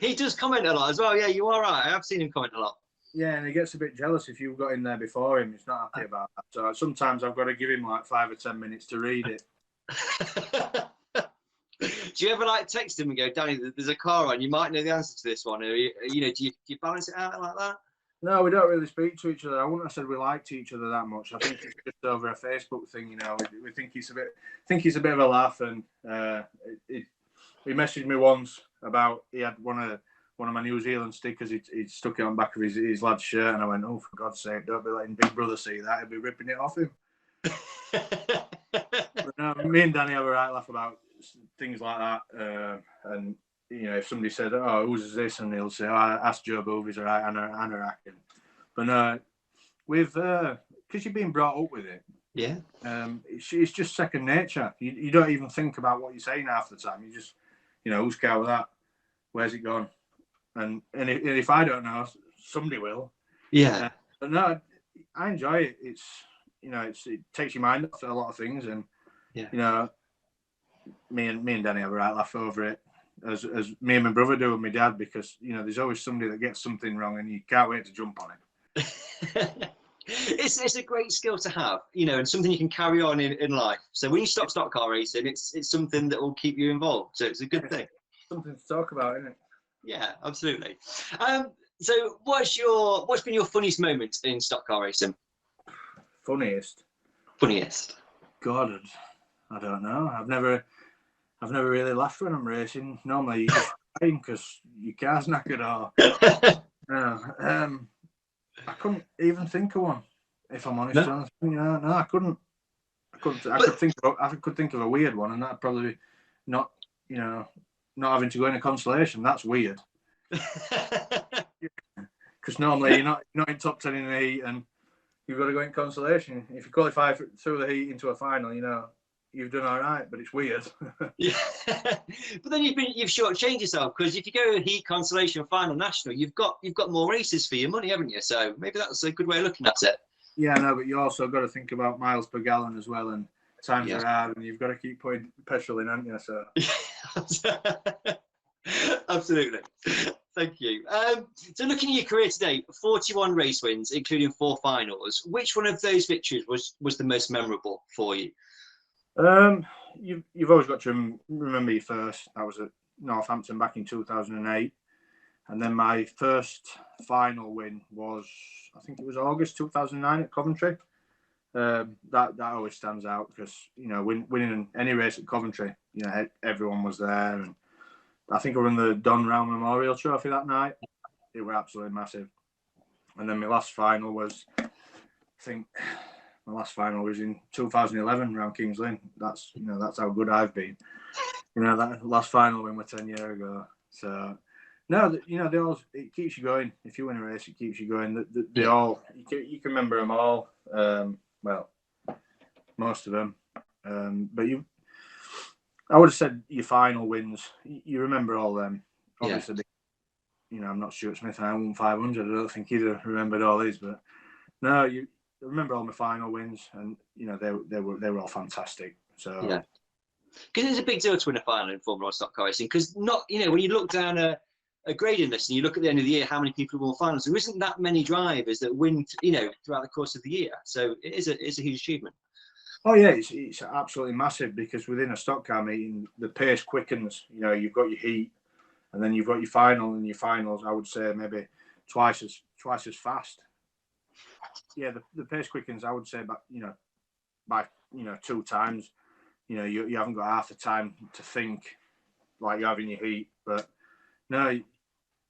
He does comment a lot as well. Yeah, you are right. I have seen him comment a lot. Yeah, and he gets a bit jealous if you've got in there before him. He's not happy about that. So sometimes I've got to give him like 5 or 10 minutes to read it. Do you ever like text him and go, Danny, there's a car on, you might know the answer to this one? Or you know, do you balance it out like that? No, we don't really speak to each other. I wouldn't have said we liked each other that much. I think it's just over a Facebook thing, you know. We think he's a bit of a laugh, and he messaged me once about he had one of my New Zealand stickers. He stuck it on the back of his lad's shirt, and I went, "Oh, for God's sake, don't be letting Big Brother see that. He'll be ripping it off him." But no, me and Danny have a right laugh about things like that, and you know, if somebody said, "Oh, who's this?" and he'll say, "Oh, ask Joe Bove, he's all right, anorak." But no, with because you've been brought up with it, Yeah. It's just second nature. You don't even think about what you're saying half the time. You just, whose car was that? Where's it gone? And if I don't know, somebody will. Yeah. But no, I enjoy it. It's it takes your mind off a lot of things, and me and Danny have a right laugh over it, as me and my brother do with my dad, because there's always somebody that gets something wrong, and you can't wait to jump on it. It's a great skill to have, and something you can carry on in life. So when you stop stock car racing, it's something that will keep you involved. So it's a good thing. Something to talk about, isn't it? Yeah, absolutely. So what's been your funniest moment in stock car racing? Funniest. God, I don't know. I've never really laughed when I'm racing. Normally you just crying because your car's knackered or. I couldn't even think of one, if I'm honest. No, I couldn't. I could think of a weird one, and that'd probably be not having to go in a consolation. That's weird. Because normally you're not in top 10 in the heat, and you've got to go in consolation. If you qualify through the heat into a final, you've done all right, but it's weird. Yeah. But then you've shortchanged yourself, because if you go heat, consolation, final, national, you've got more races for your money, haven't you? So maybe that's a good way of looking at it. Yeah, no, but you also got to think about miles per gallon as well, and times are hard, and you've got to keep putting petrol in, haven't you? So absolutely. Thank you. So looking at your career today, 41 race wins, including 4 finals. Which one of those victories was the most memorable for you? You've always got to remember your first. I was at Northampton back in 2008, and then my first final win was, I think it was August 2009 at Coventry. That always stands out, because winning any race at Coventry, everyone was there, and I think I won the Don Round Memorial Trophy that night. It was absolutely massive. And then my last final was, in 2011 around Kings Lynn. That's how good I've been. That last final win was 10 years ago. So no, they all, it keeps you going. If you win a race, it keeps you going. They all, you can remember them all. Well, most of them. But I would have said your final wins. You remember all them. Obviously, I'm not Stuart Smith and I won 500. I don't think he'd have remembered all these, but no, you remember all my final wins, and they were all fantastic. So yeah, because it's a big deal to win a final in Formula 1 stock car racing. Because when you look down a grading list and you look at the end of the year, how many people have won finals, there isn't that many drivers that win, throughout the course of the year. So it is a huge achievement. Oh yeah, it's absolutely massive, because within a stock car meeting, the pace quickens. You've got your heat, and then you've got your final, and your finals, I would say maybe twice as fast. Yeah, the pace quickens, I would say, by 2 times. You haven't got half the time to think like you have in your heat. But no, it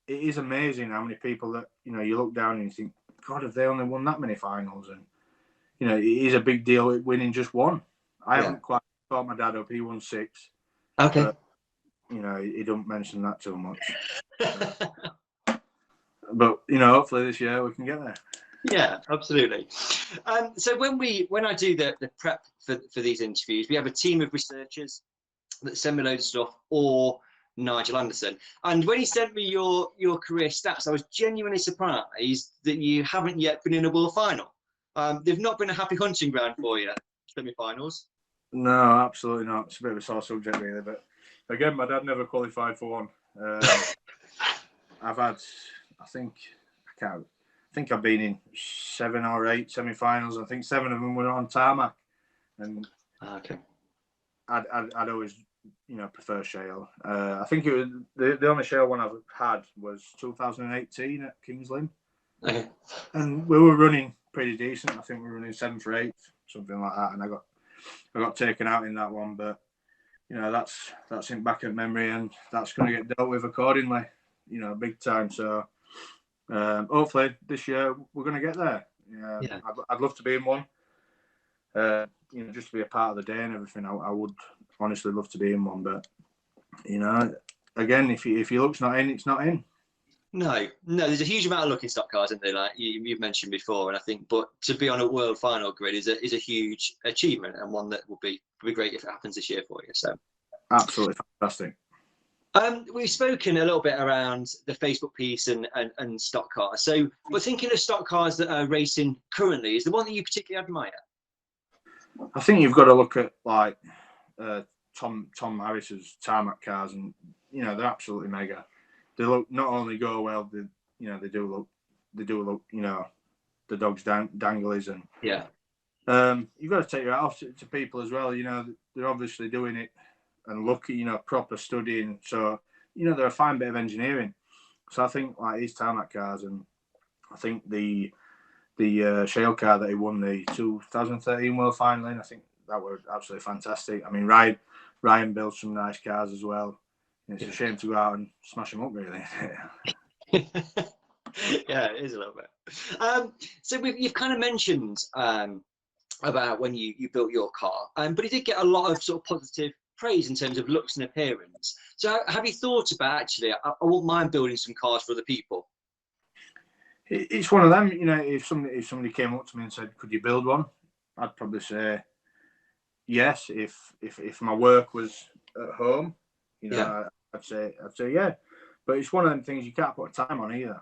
is amazing how many people that you look down and you think, God, have they only won that many finals? And it is a big deal winning just one. I haven't quite thought my dad up. He won 6. Okay. But, he don't mention that too much. But hopefully this year we can get there. Yeah, absolutely. So when I do the prep for these interviews, we have a team of researchers that send me loads of stuff, or Nigel Anderson. And when he sent me your career stats, I was genuinely surprised that you haven't yet been in a world final. They've not been a happy hunting ground for you, semi-finals. No, absolutely not. It's a bit of a sore subject, really. But again, my dad never qualified for one. I've had, I think I've been in 7 or 8 semi-finals. I think 7 of them were on tarmac, and I'd always prefer shale. I think it was the only shale one I've had was 2018 at Kings Lynn. Okay. And we were running pretty decent. I think we were running 7th or 8th, something like that, and I got taken out in that one. But that's in back of memory, and that's going to get dealt with accordingly, big time. So hopefully this year we're going to get there. Yeah. I'd love to be in one. Just to be a part of the day and everything. I would honestly love to be in one, but again, if your luck's not in, it's not in. No, there's a huge amount of looking stock cars, isn't there? Like you've mentioned before, and I think, but to be on a world final grid is a huge achievement, and one that will be great if it happens this year for you. So Absolutely fantastic. we've spoken a little bit around the Facebook piece and stock cars. So we're thinking of stock cars that are racing currently. Is the one that you particularly admire? I think you've got to look at like Tom Harris's tarmac cars, and they're absolutely mega. They look not only go well, they do look the dog's danglies, and yeah, you've got to take your hat off to people as well. They're obviously doing it and looking, proper studying. So they're a fine bit of engineering. So I think like his tarmac cars, and I think the shale car that he won the 2013 World Final in, I think that was absolutely fantastic. I mean, Ryan built some nice cars as well. It's a shame to go out and smash them up, really. Yeah, it is a little bit. So you've kind of mentioned about when you built your car, but it did get a lot of sort of positive praise in terms of looks and appearance. So have you thought about actually, I won't mind building some cars for other people? It's one of them, if somebody came up to me and said, could you build one? I'd probably say yes. If my work was at home, Yeah. I'd say yeah. But it's one of them things you can't put a time on either.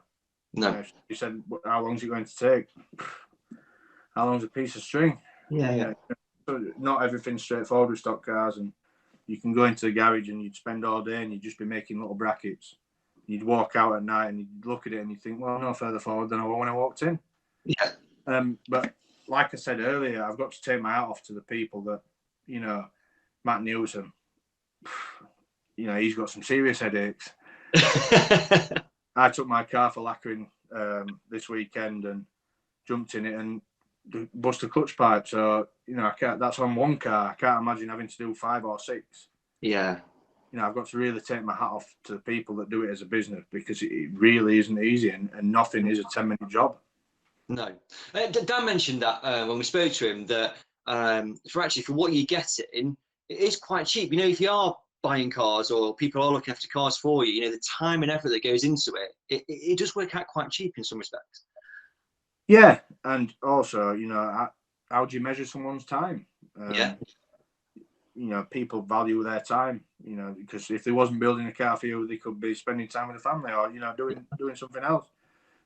No. You said, how long is it going to take? How long's a piece of string? Yeah. So not everything's straightforward with stock cars, and you can go into the garage and you'd spend all day and you'd just be making little brackets. You'd walk out at night and you'd look at it and you'd think, well, no further forward than I was when I walked in. Yeah. But like I said earlier, I've got to take my hat off to the people that, Matt Newsom, he's got some serious headaches. I took my car for lacquering this weekend and jumped in it and bust a clutch pipe. So, I can't, that's on one car. I can't imagine having to do 5 or 6. Yeah. I've got to really take my hat off to the people that do it as a business, because it really isn't easy, and nothing is a 10-minute job. No. Dan mentioned that when we spoke to him, that for what you're getting, it is quite cheap. If you are buying cars or people are looking after cars for you, the time and effort that goes into it does work out quite cheap in some respects. Yeah, and also, how do you measure someone's time? Yeah. People value their time, because if they wasn't building a car for you, they could be spending time with the family or, doing something else.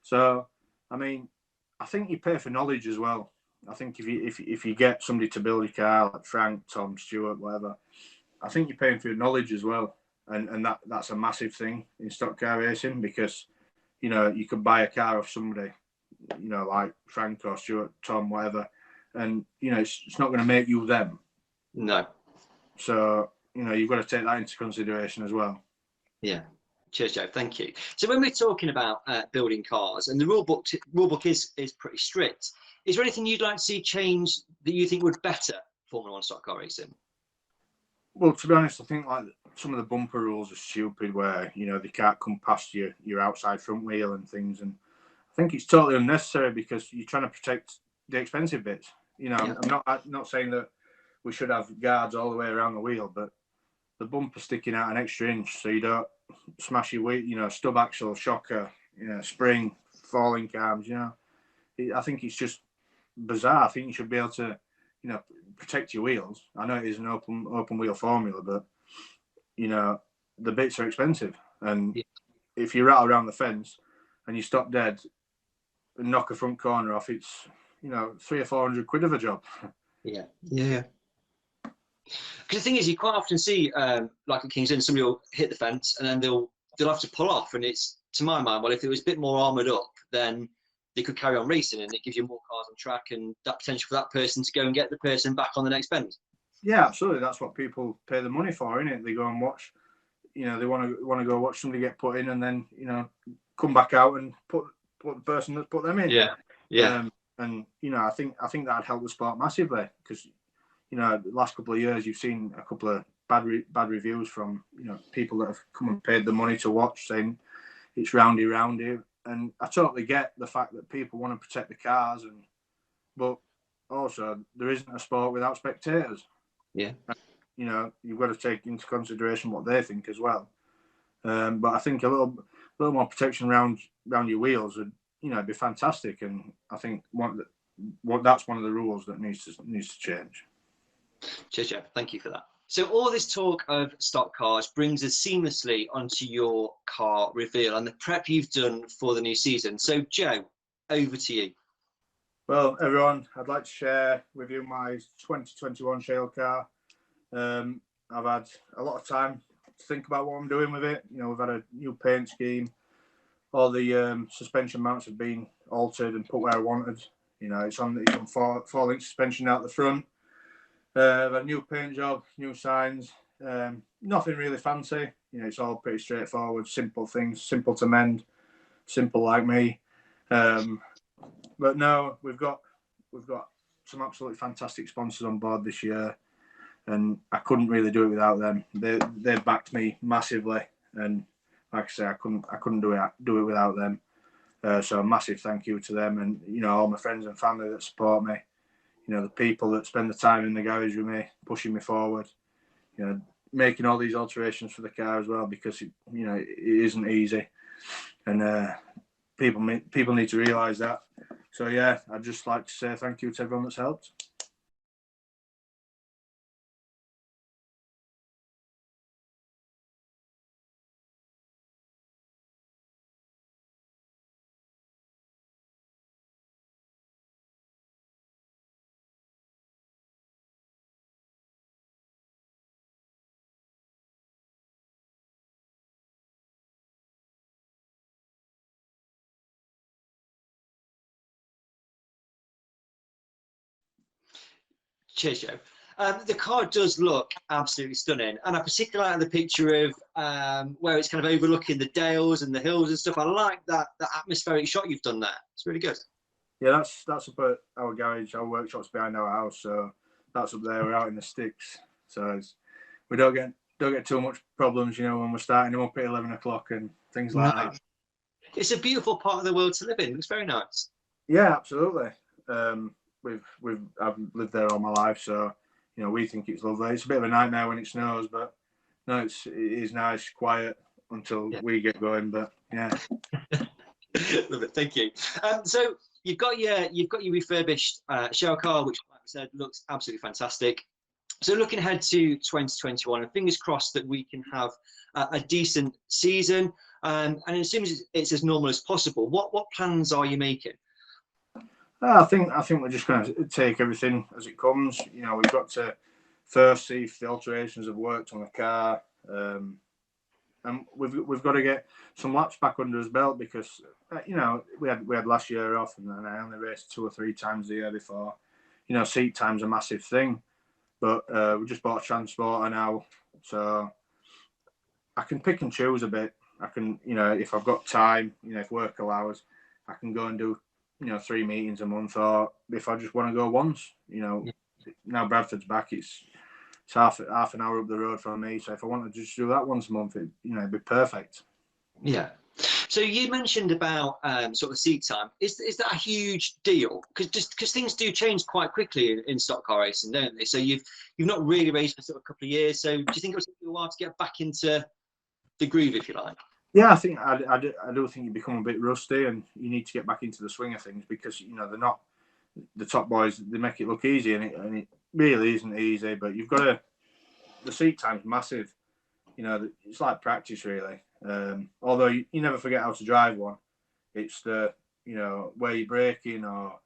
So, I mean, I think you pay for knowledge as well. I think if you get somebody to build a car, like Frank, Tom, Stuart, whatever, I think you're paying for your knowledge as well. And that's a massive thing in stock car racing, because, you could buy a car off somebody, like Frank or Stuart, Tom, whatever, and, it's not going to make you them. No. So, you've got to take that into consideration as well. Yeah. Cheers, Joe. Thank you. So when we're talking about building cars, and the rule book is pretty strict, is there anything you'd like to see change that you think would better Formula One stock car racing? Well, to be honest, I think like some of the bumper rules are stupid, where they can't come past your outside front wheel and things, and I think it's totally unnecessary, because you're trying to protect the expensive bits. I'm not saying that we should have guards all the way around the wheel, but the bumper sticking out an extra inch so you don't smash your wheel, stub axle, shocker, spring, falling cams, I think it's just bizarre. I think you should be able to, protect your wheels. I know it is an open wheel formula, but, the bits are expensive. And if you rattle around the fence and you stop dead and knock a front corner off, it's, 300 or 400 quid of a job. Yeah. Because the thing is, you quite often see, like at Kingston, somebody will hit the fence and then they'll have to pull off. And it's, to my mind, well, if it was a bit more armoured up, then they could carry on racing, and it gives you more cars on track and that potential for that person to go and get the person back on the next bend. Yeah, absolutely. That's what people pay the money for, isn't it? They go and watch, they want to go watch somebody get put in, and then, come back out and put the person that's put them in. Yeah. And I think that'd help the sport massively, because the last couple of years you've seen a couple of bad reviews from people that have come and paid the money to watch, saying it's roundy. And I totally get the fact that people want to protect the cars, but also there isn't a sport without spectators. Yeah. You've got to take into consideration what they think as well. But I think a little more protection around your wheels would, be fantastic. And I think that's one of the rules that needs to change. Cheers, Joe. Thank you for that. So all this talk of stock cars brings us seamlessly onto your car reveal and the prep you've done for the new season. So Joe, over to you. Well, everyone, I'd like to share with you my 2021 shale car. I've had a lot of time to think about what I'm doing with it. We've had a new paint scheme. All the suspension mounts have been altered and put where I wanted. It's on 4-link suspension out the front. A new paint job, new signs, nothing really fancy. It's all pretty straightforward, simple things, simple to mend, simple like me. But no, we've got some absolutely fantastic sponsors on board this year, and I couldn't really do it without them. They've backed me massively, and like I say, I couldn't do it without them. So a massive thank you to them, and all my friends and family that support me. The people that spend the time in the garage with me, pushing me forward, making all these alterations for the car as well, because it isn't easy, and people need to realise that. So yeah, I'd just like to say thank you to everyone that's helped. Cheers, Joe. The car does look absolutely stunning, and I particularly like the picture of where it's kind of overlooking the dales and the hills and stuff. I like that atmospheric shot you've done there. It's really good. Yeah, that's up at our garage. Our workshop's behind our house, so that's up there. We're out in the sticks, so we don't get too much problems, when we're starting them up at 11 o'clock and things like that. It's a beautiful part of the world to live in. It's very nice. Yeah, absolutely. I've lived there all my life, so we think it's lovely. It's a bit of a nightmare when it snows, but no, it is nice, quiet until we get going. But yeah, love it. Thank you. So you've got your refurbished shell car, which, like I said, looks absolutely fantastic. So looking ahead to 2021, and fingers crossed that we can have a decent season. And as soon as it's as normal as possible, what plans are you making? I think we're just going to take everything as it comes. We've got to first see if the alterations have worked on the car, and we've got to get some laps back under his belt, because we had last year off, and then I only raced 2 or 3 times the year before. Seat time's a massive thing, but we just bought a transporter now, so I can pick and choose a bit. I can, if I've got time, if work allows, I can go and do 3 meetings a month, or if I just want to go once, now Bradford's back, it's half an hour up the road from me, so if I want to just do that once a month, it'd be perfect. Yeah. So you mentioned about sort of seat time. Is that a huge deal? Because things do change quite quickly in stock car racing, don't they? So you've not really raced for sort of a couple of years. So do you think it will take you a while to get back into the groove, if you like? Yeah, I think I do think you become a bit rusty, and you need to get back into the swing of things, because they're not the top boys. They make it look easy, and it really isn't easy. But you've got to. The seat time's massive. It's like practice, really. Although you never forget how to drive one. It's the where you're braking, or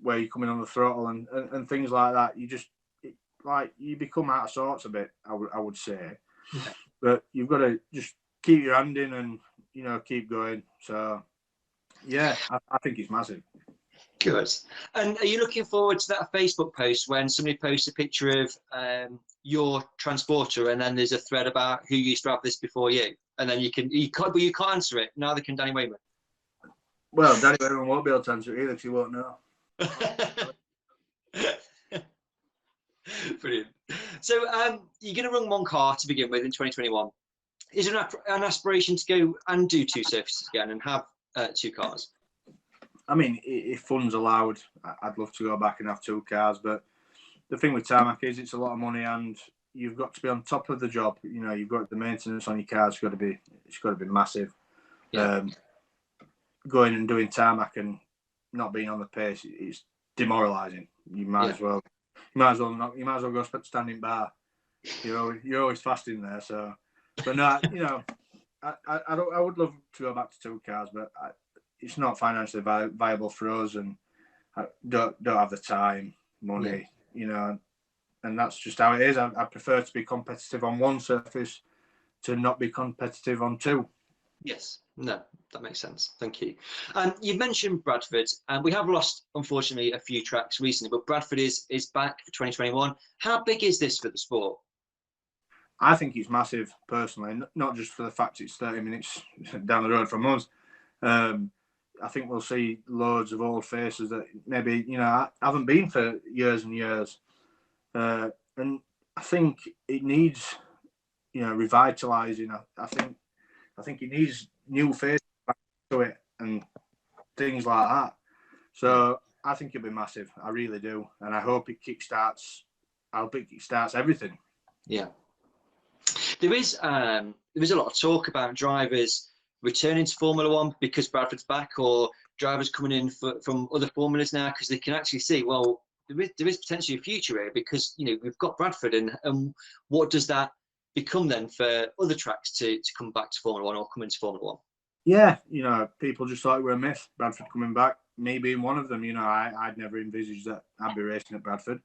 where you're coming on the throttle, and things like that. You become out of sorts a bit, I would say. Yeah. But you've got to just keep your hand in and keep going. So yeah, I think it's massive. Good. And are you looking forward to that Facebook post when somebody posts a picture of your transporter, and then there's a thread about who used to have this before you, and then you can't answer it. Neither can Danny Wayman. Well, Danny Wayman won't be able to answer it either, because he won't know. Brilliant. So you're going to run one car to begin with in 2021. Is there an aspiration to go and do 2 surfaces again and have 2 cars? I mean, if funds allowed, I'd love to go back and have 2 cars. But the thing with tarmac is it's a lot of money, and you've got to be on top of the job. You've got the maintenance on your car. It's got to be massive. Going and doing tarmac and not being on the pace, it's demoralising. You might as well go standing bar. You're always fasting there. So, but no, I would love to go back to 2 cars, but it's not financially viable for us, and I don't have the time, money, and that's just how it is. I prefer to be competitive on one surface to not be competitive on 2. Yes, no, that makes sense. Thank you. You've mentioned Bradford, and we have lost, unfortunately, a few tracks recently, but Bradford is back for 2021. How big is this for the sport? I think it's massive, personally, not just for the fact it's 30 minutes down the road from us. I think we'll see loads of old faces that maybe, haven't been for years and years. And I think it needs, revitalising. I think it needs new faces back to it and things like that. So I think it'll be massive. I really do. And I hope it kickstarts everything. Yeah. There is a lot of talk about drivers returning to Formula One because Bradford's back, or drivers coming in from other formulas now because they can actually see, well, there is potentially a future here because we've got Bradford, and what does that become then for other tracks to come back to Formula One or come into Formula One? Yeah, people just thought it were a myth, Bradford coming back. Me being one of them, I'd never envisaged that I'd be racing at Bradford,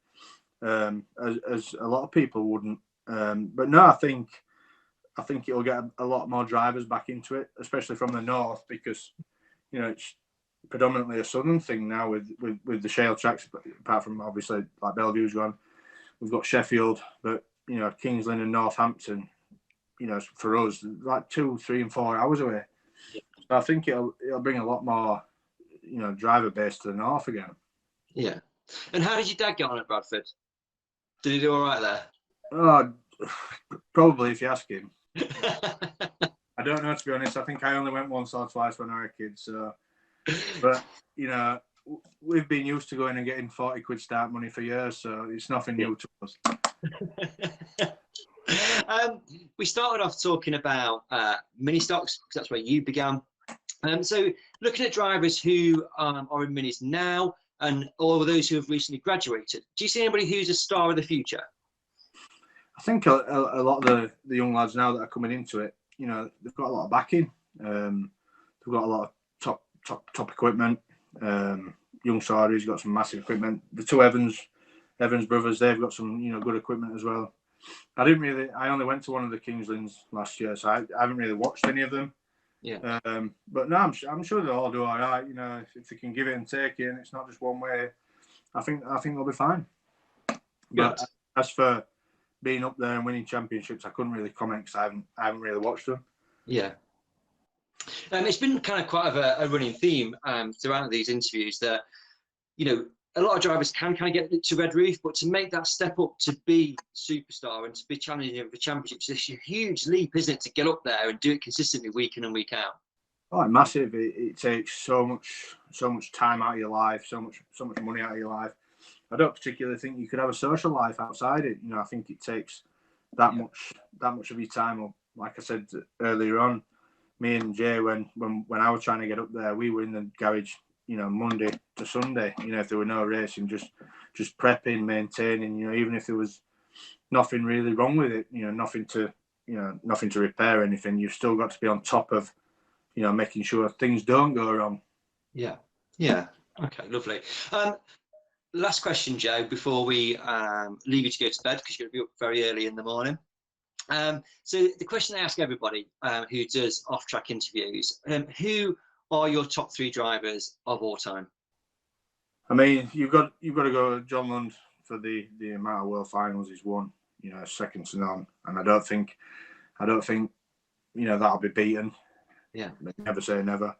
as a lot of people wouldn't. But no, I think it'll get a lot more drivers back into it, especially from the north, because it's predominantly a southern thing now with the shale tracks. Apart from obviously like Bellevue's gone, we've got Sheffield, but Kings Lynn and Northampton, for us like 2, 3, and 4 hours away. So I think it'll bring a lot more driver base to the north again. Yeah. And how did your dad get on at Bradford? Did he do all right there? Oh, probably if you ask him. I don't know, to be honest. I think I only went once or twice when I was a kid. So, but we've been used to going and getting 40 quid start money for years, so it's nothing new to us. We started off talking about Ministox, because that's where you began. So looking at drivers who are in minis now, and all of those who have recently graduated, do you see anybody who's a star of the future? I think a lot of the young lads now that are coming into it, they've got a lot of backing. They've got a lot of top equipment. Young Saudis got some massive equipment. The 2 Evans brothers, they've got some good equipment as well. I only went to one of the Kingslands last year, so I haven't really watched any of them. Yeah. But no, I'm sure they'll all do all right. If they can give it and take it, and it's not just one way, I think they'll be fine. But as for being up there and winning championships, I couldn't really comment because I haven't really watched them. Yeah. It's been kind of quite of a running theme throughout these interviews that, a lot of drivers can kind of get to Red Roof, but to make that step up to be superstar and to be challenging for championships, it's a huge leap, isn't it, to get up there and do it consistently week in and week out? Oh, massive. It takes so much time out of your life, so much money out of your life. I don't particularly think you could have a social life outside it. I think it takes that much of your time. Like I said earlier on, me and Jay, when I was trying to get up there, we were in the garage, Monday to Sunday. If there were no racing, just prepping, maintaining. Even if there was nothing really wrong with it, nothing to repair anything, you've still got to be on top of, making sure things don't go wrong. Yeah. Okay, lovely. Last question, Joe, before we leave you to go to bed, because you're going to be up very early in the morning. So the question I ask everybody who does off-track interviews, who are your top 3 drivers of all time? I mean, you've got to go John Lund for the amount of world finals he's won. Second to none, and I don't think that'll be beaten. Yeah, never say never.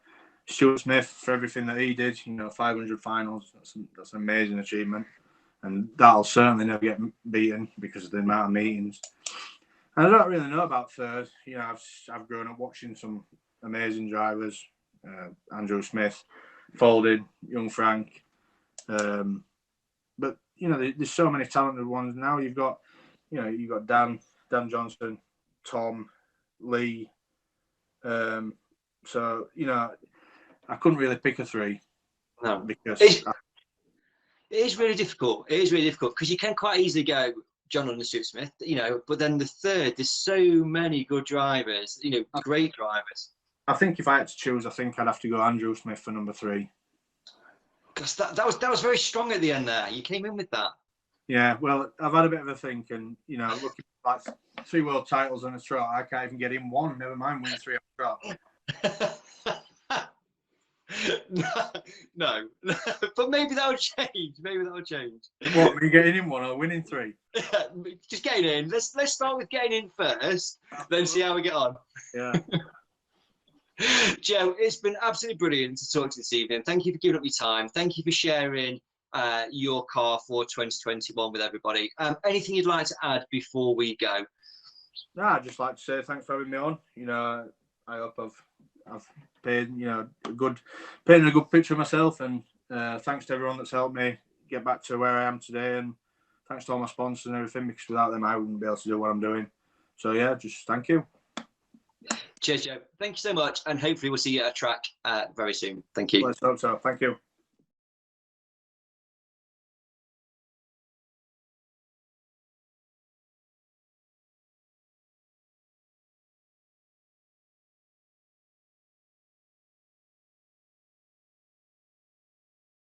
Stuart Smith for everything that he did. 500 finals. That's an amazing achievement, and that'll certainly never get beaten because of the amount of meetings. And I don't really know about third. I've grown up watching some amazing drivers. Andrew Smith, Folding, Young Frank. But there's so many talented ones now. You've got Dan Johnson, Tom, Lee, So, you know, I couldn't really pick a 3. No, because it is really difficult. It is really difficult because you can quite easily go John London, Stuart Smith, you know, but then the third, there's so many good drivers, you know, great drivers. I think if I had to choose, I think I'd have to go Andrew Smith for number 3. Because that was very strong at the end there. You came in with that. Yeah, well, I've had a bit of a think, and you know, looking at like 3 world titles on a trot, I can't even get in 1. Never mind win 3 on a trot. No, but maybe that'll change. Maybe that'll change. What, me getting in 1 or winning 3? Just getting in. Let's start with getting in first, then see how we get on. Yeah. Joe, it's been absolutely brilliant to talk to you this evening. Thank you for giving up your time. Thank you for sharing your car for 2021 with everybody. Anything you'd like to add before we go? No, I'd just like to say thanks for having me on. You know, I hope I've painted a good picture of myself, and thanks to everyone that's helped me get back to where I am today, and thanks to all my sponsors and everything, because without them I wouldn't be able to do what I'm doing. So yeah, just thank you. Cheers, Joe. Thank you so much, and hopefully we'll see you at a track very soon. Thank you. Let's hope so. Thank you.